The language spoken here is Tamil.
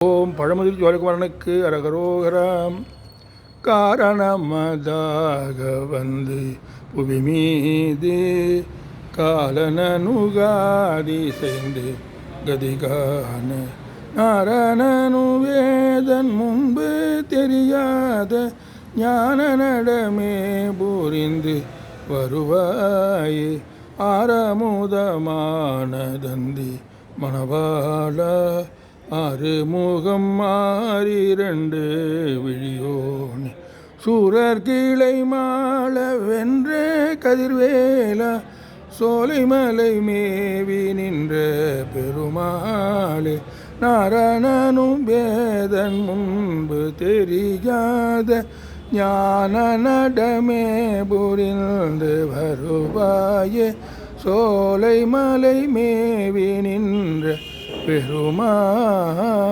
ஓம் பழமுதிர் ஜோதிகுமாரனுக்கு அரகரோகராம். காரணமதாக வந்து புவி மீது காலனனுகாதி செய்து கதிகான நாரணனு வேதன் முன்பு தெரியாத ஞான நடமே புரிந்து வருவாயே ஆரமுதமானதந்தி மணவாள ஆறுமுகம் மாறிரண்டு விழியோனி சூரர் கீழை மாள வென்ற கதிர்வேலா சோலைமலை மேவி நின்ற பெருமாளே நாரணனும் வேதன் முன்பு தெரியாத ஞான நடமே புரிந்து வருவாயே சோலைமலை மேவி நின்ற பெருமாள்.